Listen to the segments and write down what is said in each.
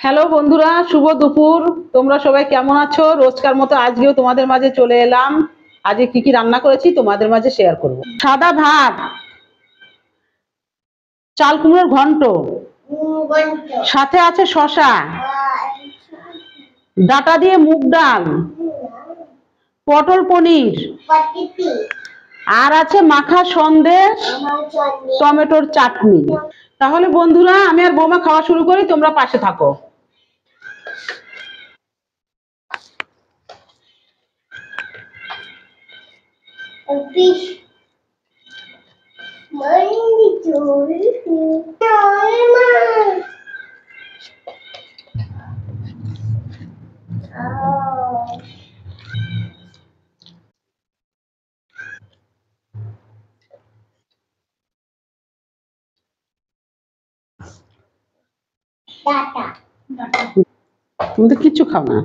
Hello বন্ধুরা, শুভ দুপুর। তোমরা সবাই কেমন আছো? রোজকার মতো আজকেও তোমাদের মাঝে চলে এলাম। আজকে কি কি রান্না করেছি তোমাদের মাঝে শেয়ার করব। সাদা ভাত, চাল কুমড়োর ঘন্ট, সাথে আছে শসা, ডাটা দিয়ে মুগ ডাল, পটল পনির, আর আছে মাখা সন্দেশ, টমেটোর চাটনি। তাহলে বন্ধুরা, আমি আর বৌমা খাওয়া শুরু করি, তোমরা পাশে থাকো। তুমি তো কিচ্ছু খাও না।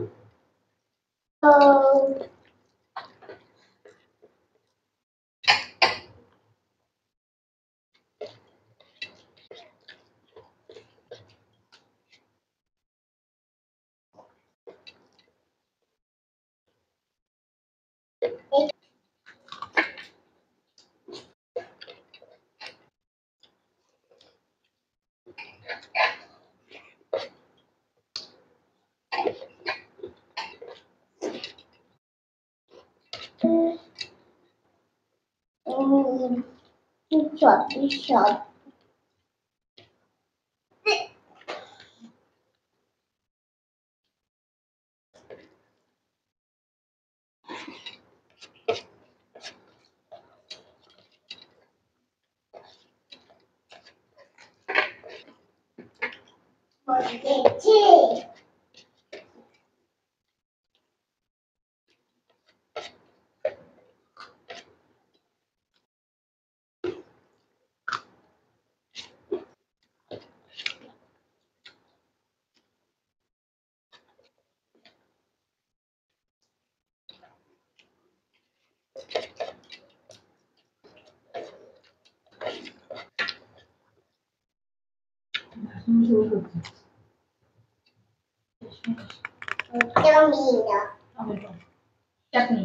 চাটনি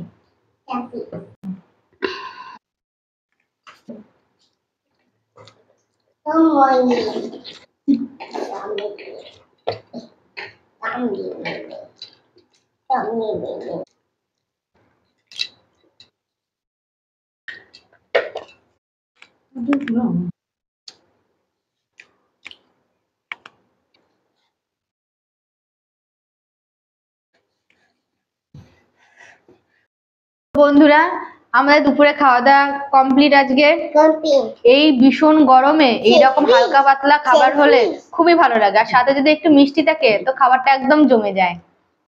বন্ধুরা, আমাদের দুপুরে খাওয়া দাওয়া কমপ্লিট আজকে। এই ভীষণ গরমে এইরকম হালকা পাতলা খাবার হলে খুবই ভালো লাগে, আর সাথে যদি একটু মিষ্টি থাকে তো খাবারটা একদম জমে যায়।